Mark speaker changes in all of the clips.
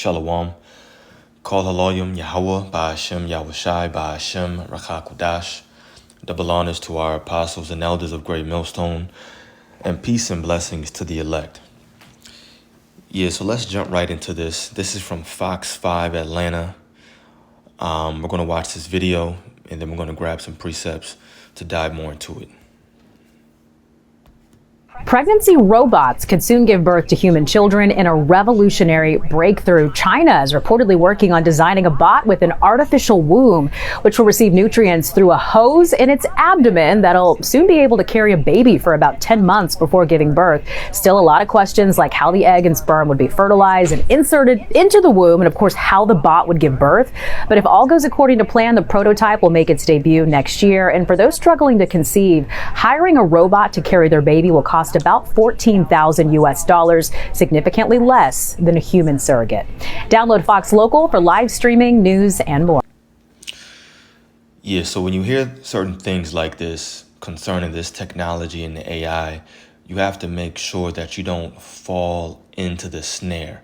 Speaker 1: Shalom. Kol Haloyim Yahweh Ba'Hashem Yahushai Ba'Hashem Rachakudash. Double honors to our apostles and elders of Great Millstone, and peace and blessings to the elect. Yeah, so let's jump right into this. This is from Fox 5 Atlanta. We're going to watch this video, and then we're going to grab some precepts to dive more into it.
Speaker 2: Pregnancy robots could soon give birth to human children in a revolutionary breakthrough. China is reportedly working on designing a bot with an artificial womb, which will receive nutrients through a hose in its abdomen that'll soon be able to carry a baby for about 10 months before giving birth. Still a lot of questions like how the egg and sperm would be fertilized and inserted into the womb, and of course how the bot would give birth. But if all goes according to plan, the prototype will make its debut next year. And for those struggling to conceive, hiring a robot to carry their baby will cost about $14,000 US, significantly less than a human surrogate. Download Fox Local for live streaming, news, and more.
Speaker 1: Yeah, so when you hear certain things like this concerning this technology and the AI, you have to make sure that you don't fall into the snare.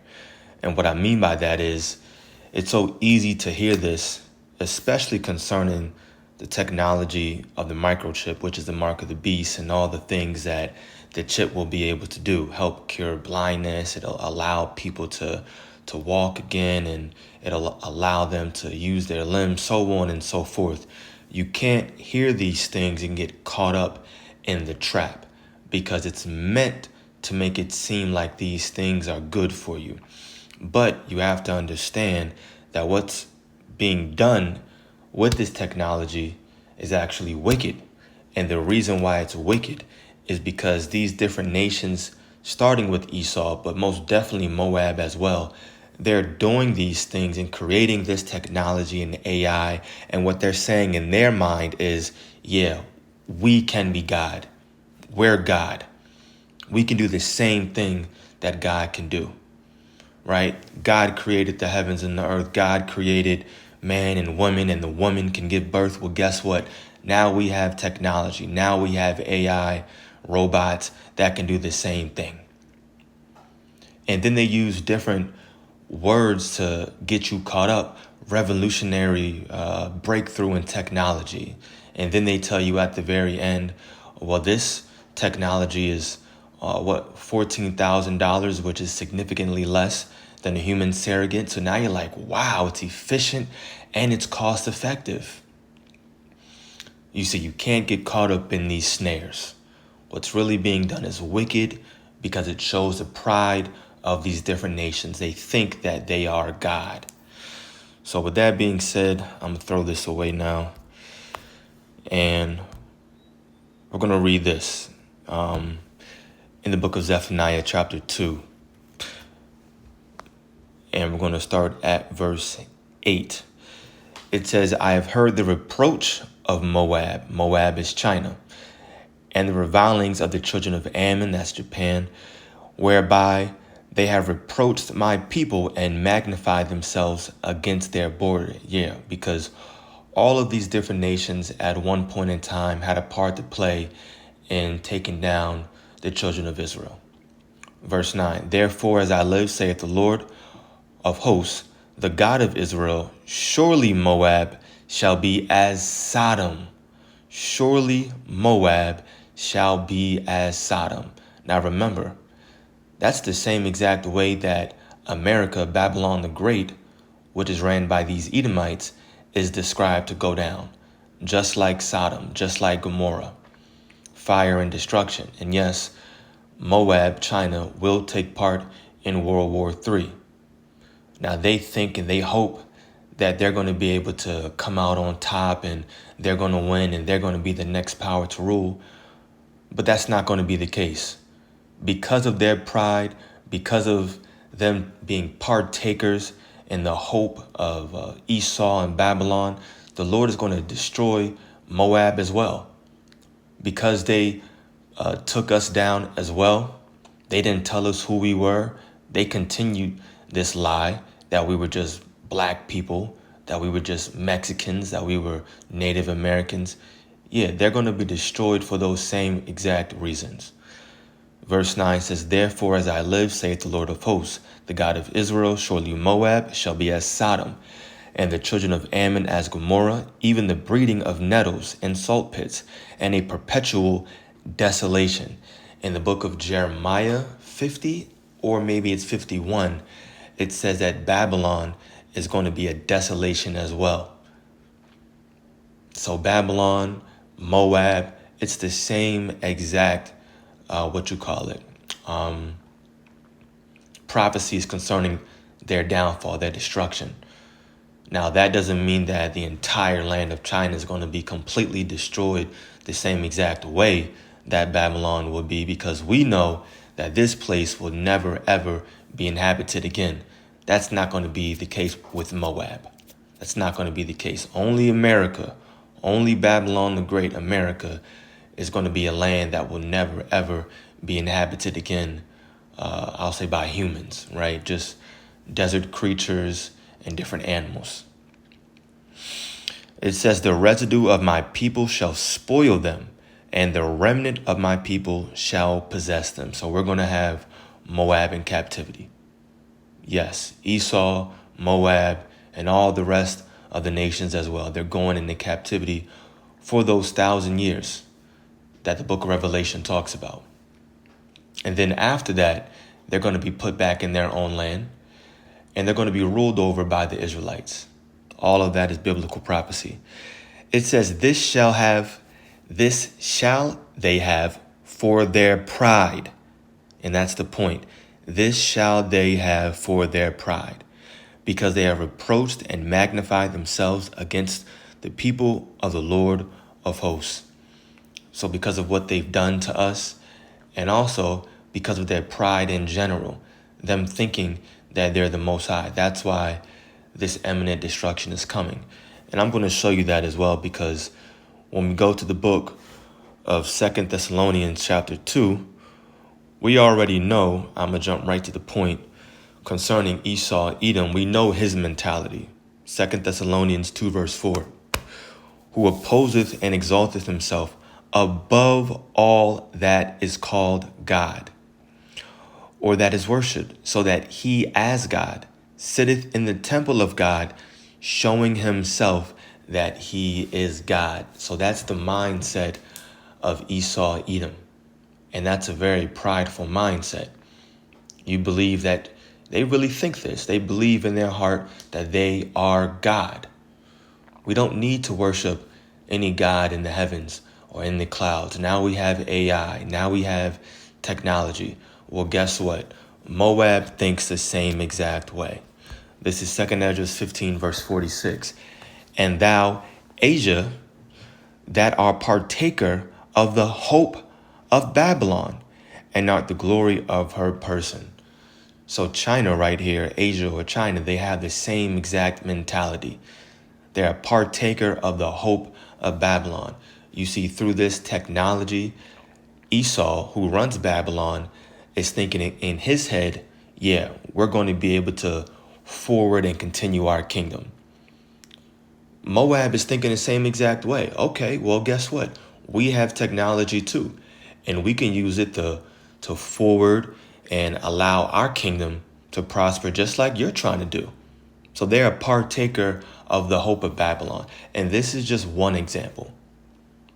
Speaker 1: And what I mean by that is it's so easy to hear this, especially concerning the technology of the microchip, which is the mark of the beast, and all the things that the chip will be able to do. Help cure blindness. It'll allow people to walk again, and it'll allow them to use their limbs, so on and so forth. You can't hear these things and get caught up in the trap, because it's meant to make it seem like these things are good for you. But you have to understand that what's being done with this technology is actually wicked. And the reason why it's wicked is because these different nations, starting with Esau, but most definitely Moab as well, they're doing these things and creating this technology and AI. And what they're saying in their mind is, yeah, we can be God. We're God. We can do the same thing that God can do, right? God created the heavens and the earth. God created man and woman, and the woman can give birth. Well, guess what? Now we have technology. Now we have AI robots that can do the same thing. And then they use different words to get you caught up. Revolutionary breakthrough in technology. And then they tell you at the very end, well, this technology is $14,000, which is significantly less than a human surrogate. So now you're like, wow, it's efficient and it's cost effective. You see, you can't get caught up in these snares. What's really being done is wicked, because it shows the pride of these different nations. They think that they are God. So with that being said, I'm going to throw this away now. And we're going to read this in the book of Zephaniah, chapter 2. And we're going to start at verse 8. It says, I have heard the reproach of Moab. Moab is China. And the revilings of the children of Ammon, that's Japan, whereby they have reproached my people and magnified themselves against their border. Yeah, because all of these different nations at one point in time had a part to play in taking down the children of Israel. Verse 9, therefore, as I live, saith the Lord of hosts, the God of Israel, surely Moab shall be as Sodom. Surely Moab shall be as Sodom. Now remember, that's the same exact way that America, Babylon the Great, which is ran by these Edomites, is described to go down. Just like Sodom, just like Gomorrah. Fire and destruction. And yes, Moab, China, will take part in World War III. Now they think and they hope that they're going to be able to come out on top, and they're going to win, and they're going to be the next power to rule. But that's not going to be the case. Because of their pride, because of them being partakers in the hope of Esau and Babylon, the Lord is going to destroy Moab as well. Because they took us down as well, they didn't tell us who we were. They continued this lie that we were just black people, that we were just Mexicans, that we were Native Americans. Yeah, they're going to be destroyed for those same exact reasons. Verse 9 says, Therefore, as I live, saith the Lord of hosts, the God of Israel, surely Moab shall be as Sodom, and the children of Ammon as Gomorrah, even the breeding of nettles and salt pits, and a perpetual desolation. In the book of Jeremiah 50, or maybe it's 51, it says that Babylon is going to be a desolation as well. So Babylon, Moab, it's the same exact, prophecies concerning their downfall, their destruction. Now, that doesn't mean that the entire land of China is going to be completely destroyed the same exact way that Babylon will be, because we know that this place will never, ever be inhabited again. That's not going to be the case with Moab. That's not going to be the case. Only America, only Babylon the Great, America, is going to be a land that will never, ever be inhabited again, I'll say by humans, right? Just desert creatures and different animals. It says, the residue of my people shall spoil them, and the remnant of my people shall possess them. So we're going to have Moab in captivity. Yes, Esau, Moab, and all the rest of the nations as well. They're going into captivity for those 1,000 years that the book of Revelation talks about. And then after that, they're going to be put back in their own land, and they're going to be ruled over by the Israelites. All of that is biblical prophecy. It says, this shall they have for their pride. And that's the point. This shall they have for their pride, because they have reproached and magnified themselves against the people of the Lord of hosts. So because of what they've done to us, and also because of their pride in general, them thinking that they're the Most High, that's why this imminent destruction is coming. And I'm going to show you that as well, because when we go to the book of 2 Thessalonians chapter 2, we already know, I'm going to jump right to the point, concerning Esau, Edom, we know his mentality. 2 Thessalonians 2 verse 4, who opposeth and exalteth himself above all that is called God, or that is worshipped, so that he as God sitteth in the temple of God, showing himself that he is God. So that's the mindset of Esau, Edom. And that's a very prideful mindset. You believe that they really think this. They believe in their heart that they are God. We don't need to worship any God in the heavens or in the clouds. Now we have AI. Now we have technology. Well, guess what? Moab thinks the same exact way. This is 2 Esdras 15, verse 46. And thou, Asia, that are partaker of the hope of Babylon, and art the glory of her person. So China right here, Asia or China, they have the same exact mentality. They're a partaker of the hope of Babylon. You see, through this technology, Esau, who runs Babylon, is thinking in his head, yeah, we're going to be able to forward and continue our kingdom. Moab is thinking the same exact way. Okay, well, guess what? We have technology too, and we can use it to forward and allow our kingdom to prosper just like you're trying to do. So they're a partaker of the hope of Babylon. And this is just one example.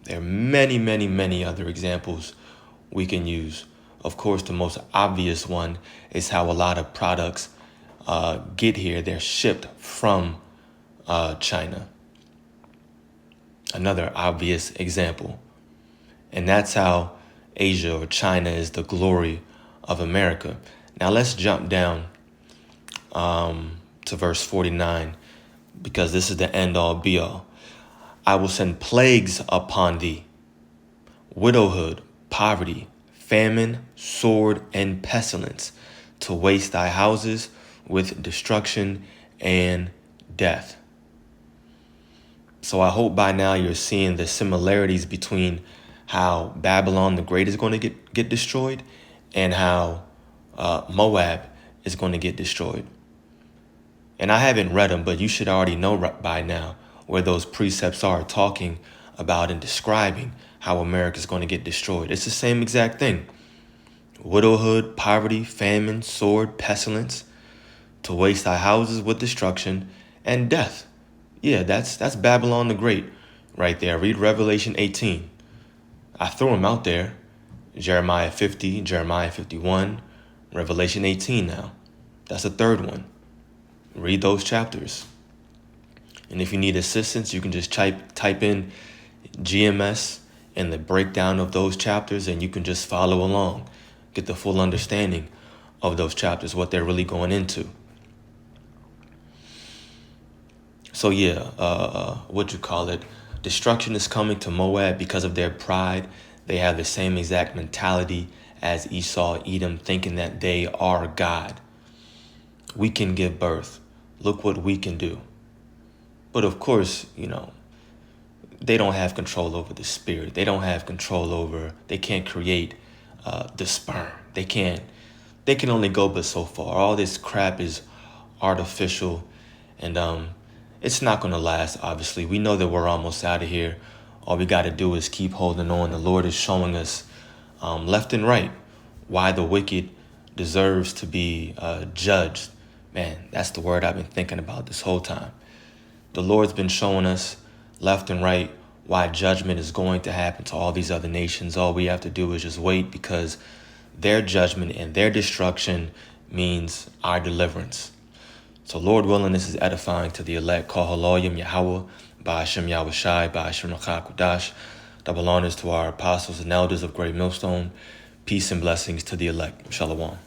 Speaker 1: There are many, many, many other examples we can use. Of course, the most obvious one is how a lot of products get here. They're shipped from China. Another obvious example. And that's how Asia or China is the glory of America. Now let's jump down to verse 49, because this is the end all be all. I will send plagues upon thee, widowhood, poverty, famine, sword, and pestilence, to waste thy houses with destruction and death. So I hope by now you're seeing the similarities between how Babylon the Great is going to get destroyed and how Moab is going to get destroyed. And I haven't read them, but you should already know by now where those precepts are talking about and describing how America is going to get destroyed. It's the same exact thing. widowhood, poverty, famine, sword, pestilence, to waste thy houses with destruction and death. Yeah, that's Babylon the Great right there. Read Revelation 18. I threw them out there. Jeremiah 50, Jeremiah 51, Revelation 18 now. That's the third one. Read those chapters. And if you need assistance, you can just type in GMS and the breakdown of those chapters, and you can just follow along, get the full understanding of those chapters, what they're really going into. So what you call it? Destruction is coming to Moab because of their pride. They have the same exact mentality as Esau, Edom, thinking that they are God. We can give birth. Look what we can do. But of course, they don't have control over the spirit. They don't have control over, they can't create the sperm. They can only go but so far. All this crap is artificial, and it's not going to last, obviously. We know that we're almost out of here. All we got to do is keep holding on. The Lord is showing us left and right why the wicked deserves to be judged. Man, that's the word I've been thinking about this whole time. The Lord's been showing us left and right why judgment is going to happen to all these other nations. All we have to do is just wait, because their judgment and their destruction means our deliverance. So Lord willing, this is edifying to the elect. Call Haloyim Yahweh, Ba'ashem Yahweh Shai, Ba'ashem Kudash. Double honors to our apostles and elders of Great Millstone. Peace and blessings to the elect. Shalom.